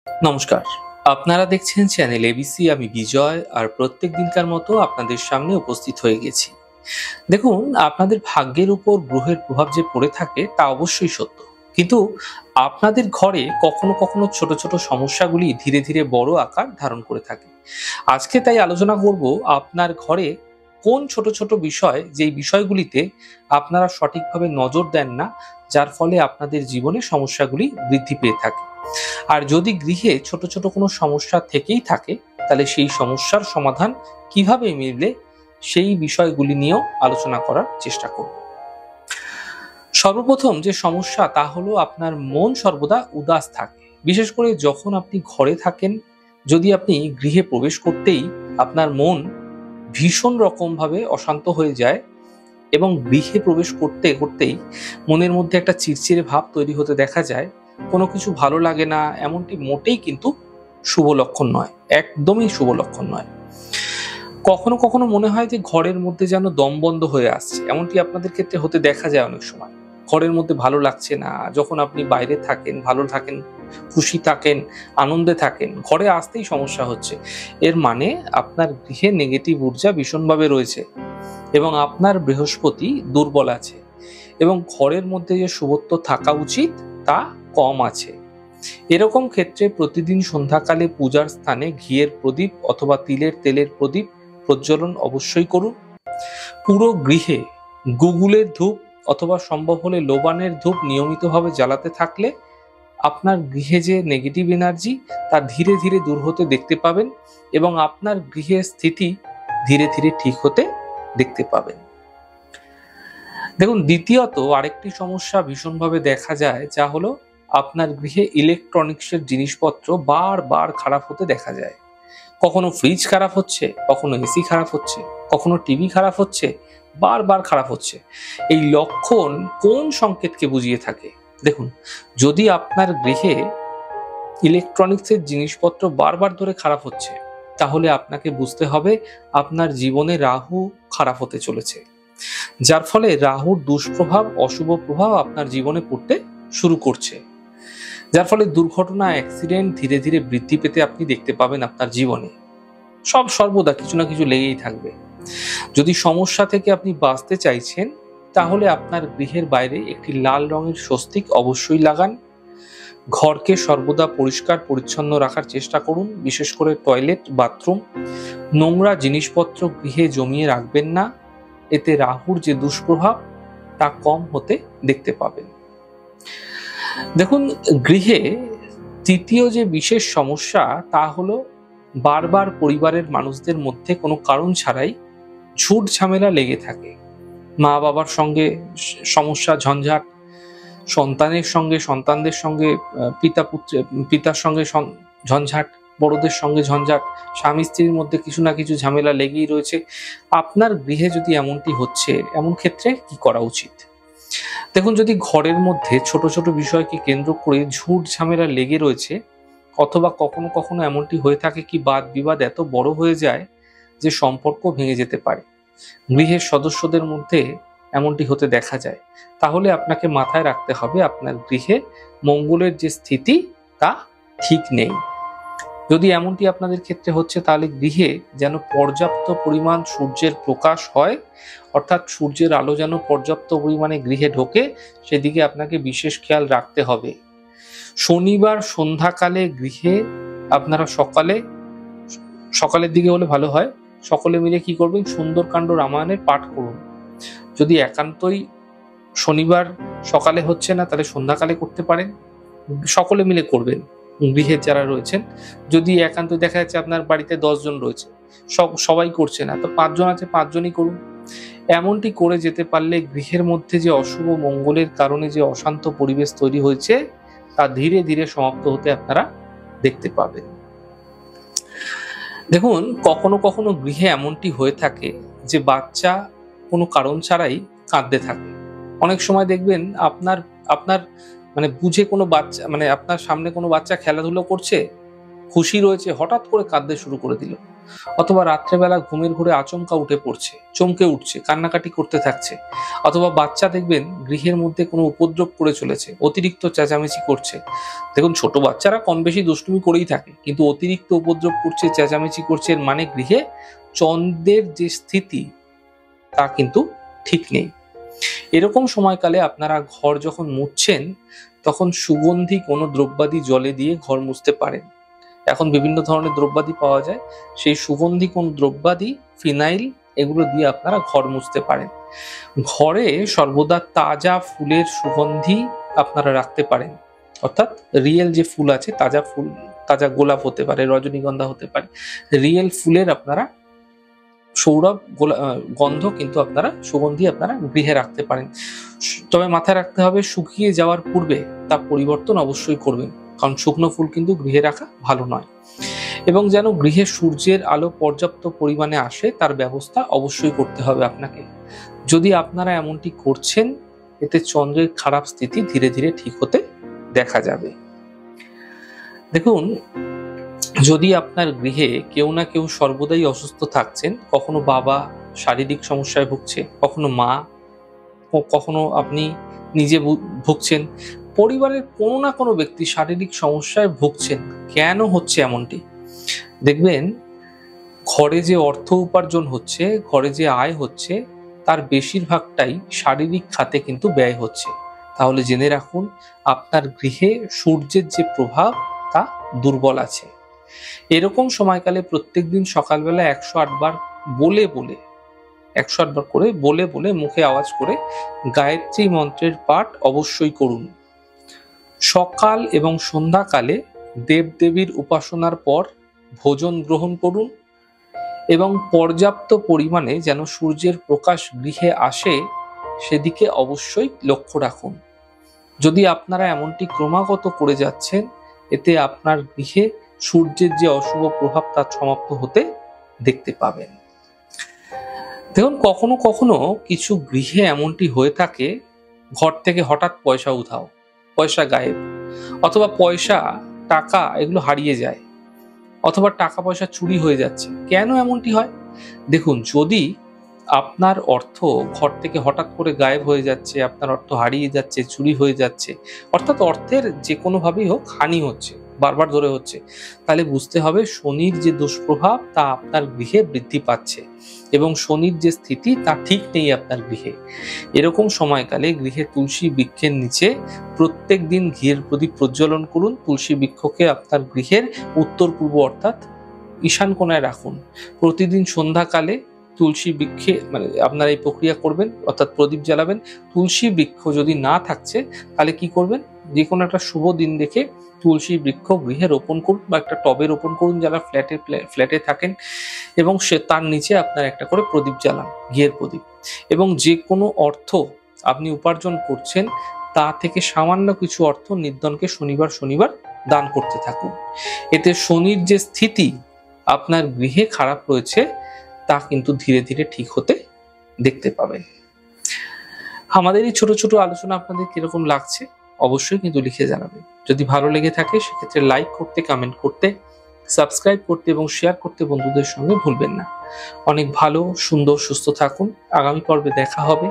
নমস্কার। আপনারা দেখছেন চ্যানেল এবিসি। আমি বিজয় আর প্রত্যেক দিনকার মতো আপনাদের সামনে উপস্থিত হয়ে গেছি। দেখুন, আপনাদের ভাগ্যের উপর গ্রহের প্রভাব যে পড়ে থাকে তা অবশ্যই সত্য। কিন্তু আপনাদের ঘরে কখনো কখনো ছোট ছোট সমস্যাগুলি ধীরে ধীরে বড় আকার ধারণ করে থাকে। আজকে তাই আলোচনা করব আপনার ঘরে কোন ছোট ছোট বিষয়, যেই বিষয়গুলিতে আপনারা সঠিকভাবে নজর দেন না, যার ফলে আপনাদের জীবনে সমস্যাগুলি বৃদ্ধি পেয়ে থাকে। আর যদি গৃহে ছোট ছোট কোনো সমস্যা থেকেই থাকে, তাহলে সেই সমস্যার সমাধান কিভাবে মিলবে সেই বিষয়গুলি নিয়েও আলোচনা করার চেষ্টা করব। সর্বপ্রথম যে সমস্যা তা হলো আপনার মন সর্বদা উদাস থাকে। বিশেষ করে যখন আপনি ঘরে থাকেন, যদি আপনি গৃহে প্রবেশ করতেই আপনার মন ভীষণ রকম ভাবে অশান্ত হয়ে যায় এবং গৃহে প্রবেশ করতে করতেই মনের মধ্যে একটা চিড়চিড়ে ভাব তৈরি হতে দেখা যায়, কোনো কিছু ভালো লাগে না, এমনটি মোটেই কিন্তু শুভ লক্ষণ নয়, একদমই শুভ লক্ষণ নয়। কখনো কখনো মনে হয় যে ঘরের মধ্যে যেন দম বন্ধ হয়ে আসছে, এমনটি আপনাদের ক্ষেত্রে হতে দেখা যায় অনেক সময়। ঘরের মধ্যে ভালো লাগছে না, যখন আপনি বাইরে থাকেন, ভালো থাকেন, খুশি থাকেন, আনন্দে থাকেন, ঘরে আসতেই সমস্যা হচ্ছে। এর মানে আপনার গৃহে নেগেটিভ ঊর্জা ভীষণভাবে রয়েছে এবং আপনার বৃহস্পতি দুর্বল আছে এবং ঘরের মধ্যে যে শুভত্ব থাকা উচিত তা কম আছে। এরকম ক্ষেত্রে প্রতিদিন সন্ধ্যাকালে পূজার স্থানে ঘিয়ের প্রদীপ অথবা তিলের তেলের প্রদীপ প্রজ্বলন অবশ্যই করুন। পুরো গৃহে গুগুলের ধূপ অথবা সম্ভব হলে লোবানের ধূপ নিয়মিতভাবে জ্বালাতে থাকলে আপনার গৃহে যে নেগেটিভ এনার্জি তা ধীরে ধীরে দূর হতে দেখতে পাবেন এবং আপনার গৃহের স্থিতি ধীরে ধীরে ঠিক হতে দেখতে পাবেন। দেখুন, দ্বিতীয়ত আরেকটি সমস্যা ভীষণভাবে দেখা যায়, যা হলো আপনার গৃহে ইলেকট্রনিক্সের জিনিসপত্র বারবার খারাপ হতে দেখা যায়। কখনো ফ্রিজ খারাপ হচ্ছে, কখনো এসি খারাপ হচ্ছে, কখনো টিভি খারাপ হচ্ছে, বারবার খারাপ হচ্ছে। এই লক্ষণ কোন সংকেতকে বুঝিয়ে থাকে? দেখুন, যদি আপনার গৃহে ইলেকট্রনিক্সের জিনিসপত্র বারবার ধরে খারাপ হচ্ছে, তাহলে আপনাকে বুঝতে হবে আপনার জীবনে রাহু খারাপ হতে চলেছে, যার ফলে রাহুর দুষ্প্রভাব, অশুভ প্রভাব আপনার জীবনে পড়তে শুরু করছে, যার ফলে দুর্ঘটনা, অ্যাক্সিডেন্ট ধীরে ধীরে বৃদ্ধি পেতে আপনি দেখতে পাবেন আপনার জীবনে। সর্বদা কিছু না কিছু লেগেই থাকবে। যদি সমস্যা থেকে আপনি বাঁচতে চাইছেন, তাহলে আপনার গৃহের বাইরে একটি লাল রঙের স্বস্তিক অবশ্যই লাগান। ঘরকে সর্বদা পরিষ্কার পরিচ্ছন্ন রাখার চেষ্টা করুন, বিশেষ করে টয়লেট, বাথরুম। নোংরা জিনিসপত্র গৃহে জমিয়ে রাখবেন না, এতে রাহুর যে দুষ্প্রভাব তা কম হতে দেখতে পাবেন। দেখুন, গৃহে তৃতীয় যে বিশেষ সমস্যা তা হলো বারবার পরিবারের মানুষদের মধ্যে কোনো কারণ ছাড়াই ঝুট ঝামেলা লেগে থাকে। মা বাবার সঙ্গে সমস্যা, ঝঞ্ঝাট, সন্তানের সঙ্গে, সন্তানদের সঙ্গে, পিতার সঙ্গে ঝঞ্ঝাট, বড়দের সঙ্গে ঝঞ্ঝাট, স্বামী স্ত্রীর মধ্যে কিছু না কিছু ঝামেলা লেগেই রয়েছে। আপনার গৃহে যদি এমনটি হচ্ছে, এমন ক্ষেত্রে কি করা উচিত? দেখুন, যদি ঘরের মধ্যে ছোট ছোট বিষয়কে কেন্দ্র করে ঝুট ঝামেলা লেগে রয়েছে, অথবা কখনো কখনো এমনটি হয়ে থাকে কি বাদ বিবাদ এত বড় হয়ে যায় যে সম্পর্ক ভেঙে যেতে পারে, গৃহের সদস্যদের মধ্যে এমনটি হতে দেখা যায়, তাহলে আপনাকে মাথায় রাখতে হবে আপনার গৃহে মঙ্গলের যে স্থিতি তা ঠিক নেই। যদি এমনটি আপনাদের ক্ষেত্রে হচ্ছে, তাহলে গৃহে যেন পর্যাপ্ত পরিমাণ সূর্যের প্রকাশ হয়, অর্থাৎ সূর্যের আলো যেন পর্যাপ্ত পরিমাণে গৃহে ঢোকে, সেদিকে আপনাকে বিশেষ খেয়াল রাখতে হবে। শনিবার সন্ধ্যাকালে গৃহে আপনারা সকালের দিকে হলে ভালো হয়, সকলে মিলে কি করবেন, সুন্দরকাণ্ড রামায়ণের পাঠ করুন। যদি একান্তই শনিবার সকালে হচ্ছে না, তাহলে সন্ধ্যাকালে করতে পারেন, সকলে মিলে করবেন গৃহের যারা রয়েছেন। যদি একান্ত দেখা যাচ্ছে আপনার বাড়িতে 10 জন রয়েছে, সবাই করছে না, তো 5 জন আছে, 5 জনই করুন। এমনটি করে যেতে পারলে গৃহের মধ্যে যে অশুভ মঙ্গলের কারণে যে অশান্ত পরিবেশ তৈরি হয়েছে তা ধীরে ধীরে সমাপ্ত হতে আপনারা দেখতে পাবেন। দেখুন, কখনো কখনো গৃহে এমনটি হয়ে থাকে যে বাচ্চা কোনো কারণ ছাড়াই কাঁদতে থাকে। অনেক সময় দেখবেন আপনার আপনার মানে বুঝে কোনো বাচ্চা, মানে আপনার সামনে কোনো বাচ্চা খেলাধুলো করছে, খুশি রয়েছে, হঠাৎ করে কাঁদতে শুরু করে দিল, অথবা রাত্রেবেলা ঘুমের ঘোরে আচমকা উঠে পড়ছে, চমকে উঠছে, কান্নাকাটি করতে থাকছে, অথবা বাচ্চা দেখবেন গৃহের মধ্যে কোনো উপদ্রব করে চলেছে, অতিরিক্ত চেঁচামেচি করছে। দেখুন, ছোট বাচ্চারা কম বেশি দুষ্টুমি করেই থাকে, কিন্তু অতিরিক্ত উপদ্রব করছে, চেঁচামেচি করছে, এর মানে গৃহে চন্দ্রের যে স্থিতি তা কিন্তু ঠিক নেই। এরকম সময়কালে আপনারা ঘর যখন মুছছেন, তখন সুগন্ধি কোনো দ্রব্যাদি জলে দিয়ে ঘর মুছতে পারেন। এখন বিভিন্ন ধরনের দ্রব্যাদি পাওয়া যায়, সেই সুগন্ধি কোন দ্রব্যাদি, ফিনাইল, এগুলো দিয়ে আপনারা ঘর মুছতে পারেন। ঘরে সর্বদা তাজা ফুলের সুগন্ধি আপনারা রাখতে পারেন, অর্থাৎ রিয়েল যে ফুল আছে, তাজা ফুল, তাজা গোলাপ হতে পারে, রজনীগন্ধা হতে পারে, রিয়েল ফুলের আপনারা সৌরভ গন্ধ কিন্তু আপনারা সুগন্ধি আপনারা গৃহে রাখতে পারেন। তবে মাথায় রাখতে হবে, শুকিয়ে যাওয়ার পূর্বে তা পরিবর্তন অবশ্যই করবেন, কারণ শুকনো ফুল কিন্তু গৃহে রাখা ভালো নয়। এবং যেন গৃহে সূর্যের আলো পর্যাপ্ত পরিমাণে আসে তার ব্যবস্থা অবশ্যই করতে হবে আপনাকে। যদি আপনারা এমনটি করছেন, এতে চন্দ্রের খারাপ স্থিতি ধীরে ধীরে ঠিক হতে দেখা যাবে। দেখুন, যদি আপনার গৃহে কেউ না কেউ সর্বদাই অসুস্থ থাকছেন, কখনো বাবা শারীরিক সমস্যায় ভুগছে, কখনো মা, কখনো আপনি নিজে ভুগছেন, পরিবারের কোনো না কোনো ব্যক্তি শারীরিক সমস্যায় ভুগছেন, কেন হচ্ছে এমনটি? দেখবেন, ঘরে যে অর্থ উপার্জন হচ্ছে, ঘরে যে আয় হচ্ছে, তার বেশিরভাগটাই শারীরিক খাতে কিন্তু ব্যয় হচ্ছে। তাহলে জেনে রাখুন, আপনার গৃহে সূর্যের যে প্রভাব তা দুর্বল আছে। এরকম সময়কালে প্রত্যেকদিন সকালবেলা 108 বার বলে বলে 108 বার করে বলে বলে মুখে আওয়াজ করে গায়ত্রী মন্ত্রের পাঠ অবশ্যই করুন। সকাল এবং সন্ধ্যাকালে দেবদেবীর উপাসনার পর ভোজন গ্রহণ করুন এবং পর্যাপ্ত পরিমাণে যেন সূর্যের প্রকাশ গৃহে আসে সেদিকে অবশ্যই লক্ষ্য রাখুন। যদি আপনারা এমনটি ক্রমাগত করে যাচ্ছেন, এতে আপনার গৃহে সূর্যের যে অশুভ প্রভাব তা সমাপ্ত হতে দেখতে পাবেন। দেখুন, কখনো কখনো কিছু গৃহে এমনটি হয়ে থাকে, ঘর থেকে হঠাৎ পয়সা উধাও, পয়সা গায়েব, অথবা পয়সা, টাকা এগুলো হারিয়ে যায়, অথবা টাকা পয়সা চুরি হয়ে যাচ্ছে। কেন এমনটি হয়? দেখুন, যদি আপনার অর্থ ঘর থেকে হঠাৎ করে গায়েব হয়ে যাচ্ছে, আপনার অর্থ হারিয়ে যাচ্ছে, চুরি হয়ে যাচ্ছে, অর্থাৎ অর্থের যে কোনোভাবেই হোক হানি হচ্ছে, বারবার ধরে হচ্ছে, তাহলে বুঝতে হবে শনির যে দুষ্প্রভাব তা আপনার গৃহে বৃদ্ধি পাচ্ছে এবং শনির যে স্থিতি তা ঠিক নেই আপনার গৃহে। এরকম সময়কালে গৃহে তুলসী বৃক্ষের নিচে প্রত্যেক দিন ঘিয়ের প্রদীপ প্রজ্বলন করুন। তুলসী বৃক্ষকে আপনার গৃহের উত্তর পূর্ব অর্থাৎ ঈশান কোণায় রাখুন। প্রতিদিন সন্ধ্যাকালে তুলসী বৃক্ষে আপনারা এই প্রক্রিয়া করবেন, অর্থাৎ প্রদীপ জ্বালাবেন। তুলসী বৃক্ষ যদি না থাকছে, তাহলে কি করবেন? যে কোনো একটা শুভ দিন দেখে তুলসী বৃক্ষ গৃহে রোপণ করুন বা একটা টবে রোপণ করুন, যারা ফ্ল্যাটে থাকেন, এবং তার নিচে আপনার একটা করে প্রদীপ জ্বালান, ঘিয়ের প্রদীপ। এবং যে কোনো অর্থ আপনি উপার্জন করছেন, তা থেকে সামান্য কিছু অর্থ নির্ধনকে শনিবার শনিবার দান করতে থাকুন। এতে শনির যে স্থিতি আপনার গৃহে খারাপ রয়েছে তা কিন্তু ধীরে ধীরে ঠিক হতে দেখতে পাবেন। আমাদের এই ছোট ছোট আলোচনা আপনাদের কিরকম লাগছে অবশ্যই কিন্তু লিখে জানাবেন। যদি ভালো লেগে থাকে সেক্ষেত্রে লাইক করতে, কমেন্ট করতে, সাবস্ক্রাইব করতে এবং শেয়ার করতে বন্ধুদের সঙ্গে ভুলবেন না। অনেক ভালো, সুন্দর, সুস্থ থাকুন। আগামী পর্বে দেখা হবে।